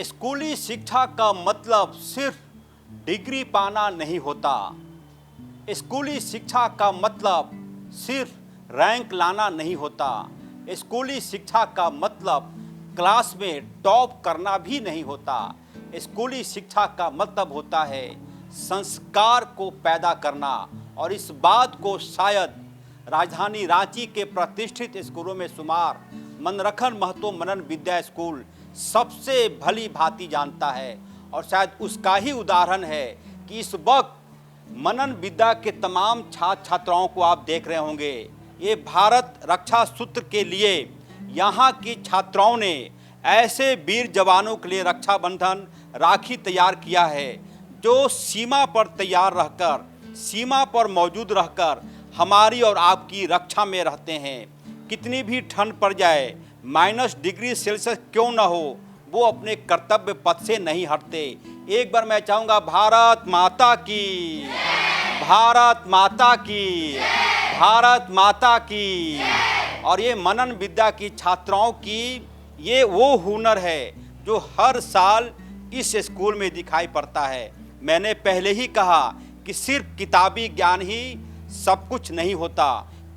स्कूली शिक्षा का मतलब सिर्फ डिग्री पाना नहीं होता। स्कूली शिक्षा का मतलब सिर्फ रैंक लाना नहीं होता। स्कूली शिक्षा का मतलब क्लास में टॉप करना भी नहीं होता। स्कूली शिक्षा का मतलब होता है संस्कार को पैदा करना, और इस बात को शायद राजधानी रांची के प्रतिष्ठित स्कूलों में शुमार मनरखन महतो मनन विद्या स्कूल सबसे भली भांति जानता है। और शायद उसका ही उदाहरण है कि इस वक्त मनन विद्या के तमाम छात्र छात्राओं को आप देख रहे होंगे। ये भारत रक्षा सूत्र के लिए यहाँ की छात्राओं ने ऐसे वीर जवानों के लिए रक्षाबंधन राखी तैयार किया है, जो सीमा पर तैयार रहकर, सीमा पर मौजूद रहकर हमारी और आपकी रक्षा में रहते हैं। कितनी भी ठंड पड़ जाए, -डिग्री सेल्सियस क्यों न हो, वो अपने कर्तव्य पथ से नहीं हटते। एक बार मैं चाहूँगा भारत माता की, भारत माता की, भारत माता की। और ये मनन विद्या की छात्राओं की ये वो हुनर है जो हर साल इस स्कूल में दिखाई पड़ता है। मैंने पहले ही कहा कि सिर्फ किताबी ज्ञान ही सब कुछ नहीं होता।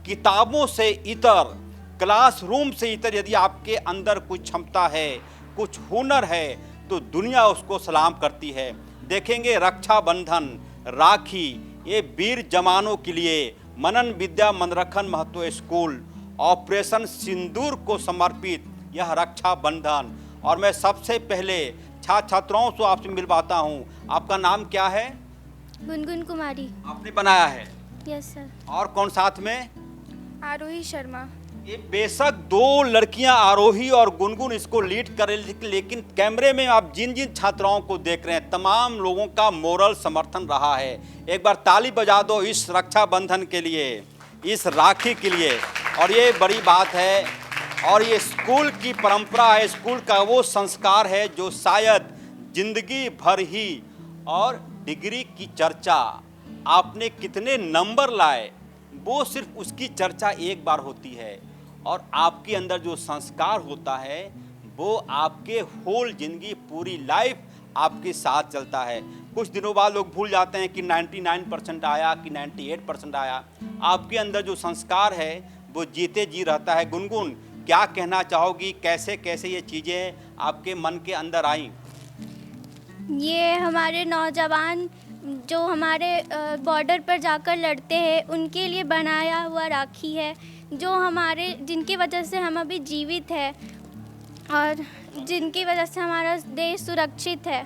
किताबों से इतर, क्लासरूम से इतर यदि आपके अंदर कुछ क्षमता है, कुछ हुनर है, तो दुनिया उसको सलाम करती है। देखेंगे रक्षाबंधन, राखी, ये वीर जवानों के लिए मनन विद्या मनरखन महतो स्कूल ऑपरेशन सिंदूर को समर्पित यह रक्षाबंधन। और मैं सबसे पहले छात्र छात्राओं से आपसे मिलवाता हूँ। आपका नाम क्या है? गुनगुन कुमारी। आपने बनाया है? Yes sir. और कौन साथ में? आरोही शर्मा। ये बेशक दो लड़कियां आरोही और गुनगुन इसको लीड कर रही, लेकिन कैमरे में आप जिन जिन छात्राओं को देख रहे हैं तमाम लोगों का मोरल समर्थन रहा है। एक बार ताली बजा दो इस रक्षाबंधन के लिए, इस राखी के लिए। और ये बड़ी बात है, और ये स्कूल की परंपरा है, स्कूल का वो संस्कार है जो शायद जिंदगी भर ही। और डिग्री की चर्चा, आपने कितने नंबर लाए, वो सिर्फ उसकी चर्चा एक बार होती है। और आपके अंदर जो संस्कार होता है वो आपके होल जिंदगी, पूरी लाइफ आपके साथ चलता है। कुछ दिनों बाद लोग भूल जाते हैं कि 99% आया कि 98% आया। आपके अंदर जो संस्कार है वो जीते जी रहता है। गुनगुन, क्या कहना चाहोगी, कैसे कैसे ये चीज़ें आपके मन के अंदर आई? ये हमारे नौजवान जो हमारे बॉर्डर पर जाकर लड़ते हैं उनके लिए बनाया हुआ राखी है, जो हमारे, जिनकी वजह से हम अभी जीवित हैं और जिनकी वजह से हमारा देश सुरक्षित है।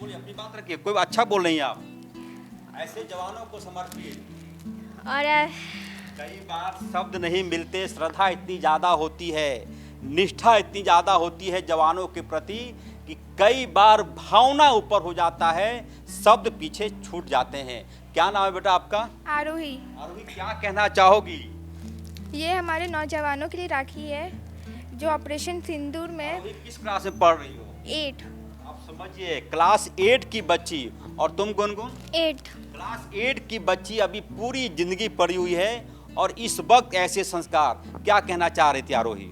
बोलिए अपनी बात रखिए, कोई अच्छा बोल रही हैं आप। ऐसे जवानों को समर्पित। और कई बार शब्द नहीं मिलते, श्रद्धा इतनी ज़्यादा होती है, निष्ठा इतनी ज़्यादा होती है जवानों के प्रति कि कई बार भावना ऊपर हो जाता है, शब्द पीछे छूट जाते हैं। क्या नाम है बेटा आपका? आरोही। आरोही, क्या कहना चाहोगी? ये हमारे नौजवानों के लिए राखी है जो ऑपरेशन सिंदूर में। आरोही किस क्लास में पढ़ रही हो? 8। आप समझिए, क्लास 8 की बच्ची। और तुम गुनगुन? 8। क्लास 8 की बच्ची अभी पूरी जिंदगी पड़ी हुई है, और इस वक्त ऐसे संस्कार। क्या कहना चाह रही थी आरोही?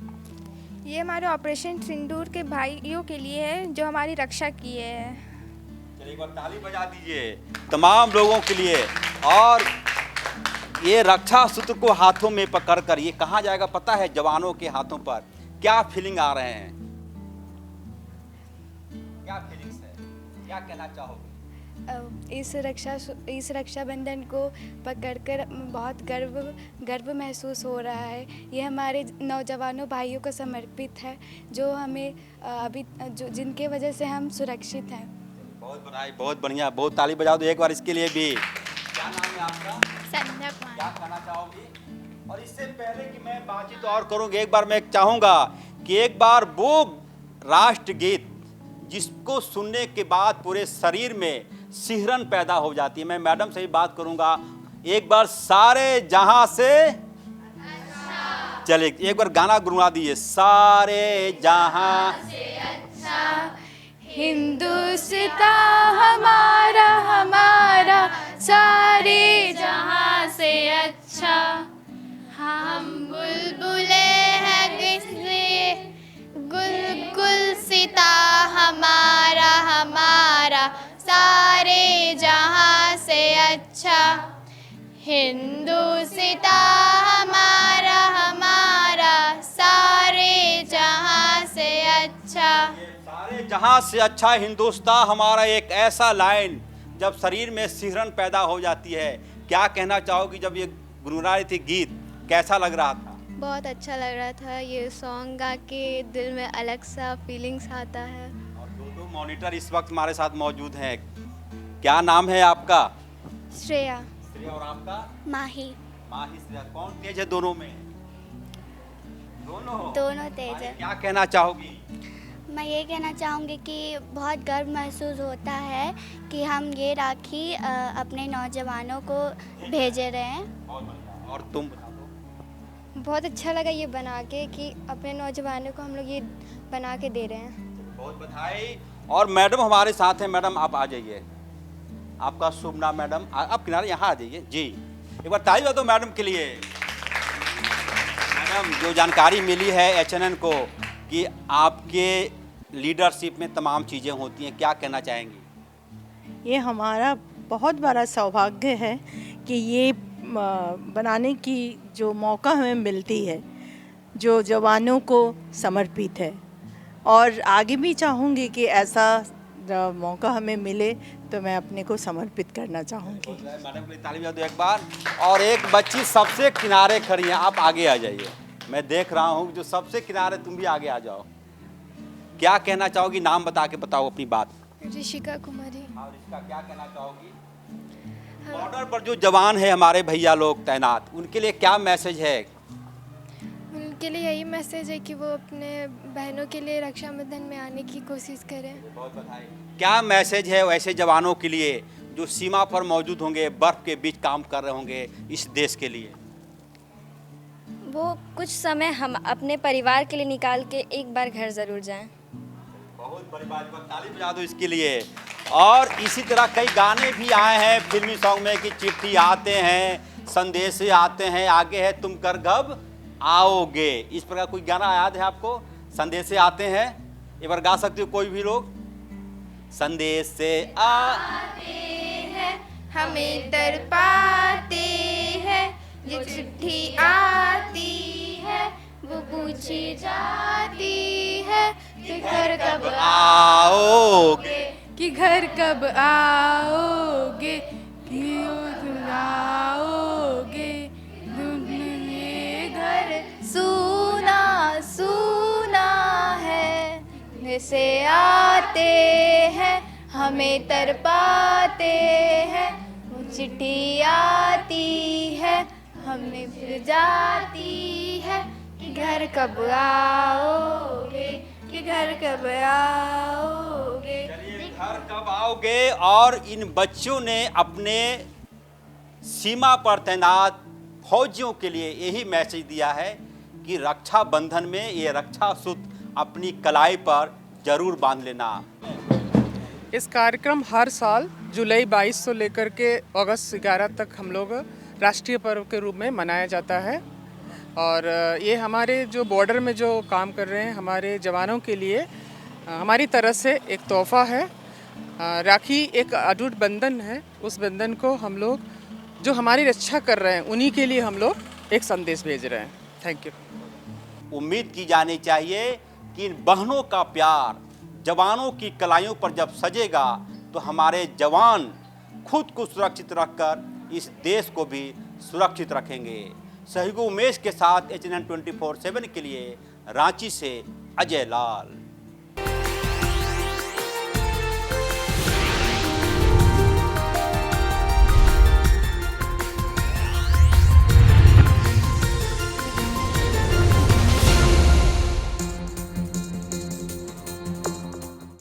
ये हमारे ऑपरेशन सिंदूर के भाइयों के लिए है जो हमारी रक्षा किए हैं। चलिए एक बार ताली बजा दीजिए तमाम लोगों के लिए। और ये रक्षा सूत्र को हाथों में पकड़कर ये कहाँ जाएगा पता है? जवानों के हाथों पर। क्या फीलिंग आ रहे हैं, क्या फीलिंग्स है, क्या कहना चाहोगे? इस रक्षाबंधन को पकड़कर बहुत गर्व महसूस हो रहा है। ये हमारे नौजवानों भाइयों को समर्पित है, जो हमें जो जिनके वजह से हम सुरक्षित हैं। बहुत बधाई, बहुत बढ़िया, बहुत ताली बजा दो एक बार इसके लिए भी। क्या नाम है आपका? संध्या कुमार। क्या कहना चाहोगी? और इससे पहले कि मैं बातचीत और करूँगी, एक बार मैं चाहूँगा कि एक बार वो राष्ट्रगीत जिसको सुनने के बाद पूरे शरीर में सिहरन पैदा हो जाती है। मैं मैडम से ही बात करूंगा। एक बार सारे जहां से अच्छा। चलिए एक बार गाना गुनगुना दीजिए। सारे जहां से अच्छा हिंदुस्तान हमारा हमारा, सारे जहां से अच्छा। हम बुलबुले हैं किसलिए, सिता हमारा हमारा सारे जहां से अच्छा, हिंदुस्ता हमारा हमारा सारे जहां से अच्छा। सारे जहां से अच्छा हिंदुस्तान हमारा, एक ऐसा लाइन जब शरीर में सिहरन पैदा हो जाती है। क्या कहना चाहोगी, जब ये गुनगुना रही थी गीत, कैसा लग रहा था? बहुत अच्छा लग रहा था। ये सॉन्ग गा के दिल में अलग सा फीलिंग्स आता है। और दो मॉनिटर इस वक्त हमारे साथ मौजूद हैं। क्या नाम है आपका? श्रेया। श्रेया। और आपका? माही। माही। श्रेया। कौन तेज है दोनों में? दोनों तेज है। क्या कहना चाहोगी? मैं ये कहना चाहूँगी कि बहुत गर्व महसूस होता है कि हम ये राखी अपने नौजवानों को भेजे रहे हैं। और तुम बता दो। बहुत अच्छा लगा ये बना के कि अपने नौजवानों को हम लोग ये बना के दे रहे हैं। बहुत बधाई। और मैडम हमारे साथ हैं। मैडम आप आ जाइए। आपका शुभ नाम मैडम? आप किनारे यहाँ आ जाइए जी। एक बार ताली बजा दो मैडम के लिए। मैडम, जो जानकारी मिली है एचएनएन को कि आपके लीडरशिप में तमाम चीज़ें होती हैं, क्या कहना चाहेंगी? ये हमारा बहुत बड़ा सौभाग्य है कि ये बनाने की जो मौका हमें मिलती है, जो जवानों को समर्पित है। और आगे भी चाहूँगी कि ऐसा मौका हमें मिले तो मैं अपने को समर्पित करना चाहूँगी। मैडम के लिए ताली बजा दो एक बार। और एक बच्ची सबसे किनारे खड़ी है, आप आगे आ जाइए। मैं देख रहा हूँ जो सबसे किनारे, तुम भी आगे आ जाओ। क्या कहना चाहोगी? नाम बता के बताओ अपनी बात। ऋषिका कुमारी। हाँ ऋषिका, क्या कहना चाहोगी? बॉर्डर पर जो जवान है हमारे भैया लोग तैनात, उनके लिए क्या मैसेज है? उनके लिए यही मैसेज है कि वो अपने बहनों के लिए रक्षाबंधन में आने की कोशिश करें। बहुत बधाई। क्या मैसेज है ऐसे जवानों के लिए जो सीमा पर मौजूद होंगे, बर्फ के बीच काम कर रहे होंगे इस देश के लिए? वो कुछ समय हम अपने परिवार के लिए निकाल के एक बार घर ज़रूर जाएं। बहुत बड़ी बात, ताली बजा दो इसके लिए। और इसी तरह कई गाने भी आए हैं फिल्मी सॉन्ग में कि चिट्ठी आते हैं, संदेश आते हैं, आगे है तुम कर कब आओगे। इस प्रकार कोई गाना याद है आपको? संदेश आते हैं, एक बार गा सकते हो कोई भी लोग? संदेश से आते हैं, हमें तड़पाते हैं, ये चिट्ठी आती है, वो पूछी जाती है कि घर कब आओगे, कि घर कब आओगे, कि आओगे, ये घर सूना सूना है, जैसे आते हैं हमें तड़पाते हैं, वो चिट्ठी आती है हमें फिर जाती है कि घर कब आओगे, कि घर कब आओगे। घर कब आओगे। और इन बच्चों ने अपने सीमा पर तैनात फौजियों के लिए यही मैसेज दिया है कि रक्षाबंधन में ये रक्षा सूत्र अपनी कलाई पर जरूर बांध लेना। इस कार्यक्रम हर साल जुलाई 22 से लेकर के अगस्त 11 तक हम लोग राष्ट्रीय पर्व के रूप में मनाया जाता है। और ये हमारे जो बॉर्डर में जो काम कर रहे हैं हमारे जवानों के लिए हमारी तरफ से एक तोहफ़ा है। राखी एक अटूट बंधन है, उस बंधन को हम लोग जो हमारी रक्षा कर रहे हैं उन्हीं के लिए हम लोग एक संदेश भेज रहे हैं। Thank you. उम्मीद की जानी चाहिए कि इन बहनों का प्यार जवानों की कलाइयों पर जब सजेगा तो हमारे जवान खुद को सुरक्षित रखकर इस देश को भी सुरक्षित रखेंगे। सहयोगी उमेश के साथ HNN 24/7 के लिए रांची से अजय लाल।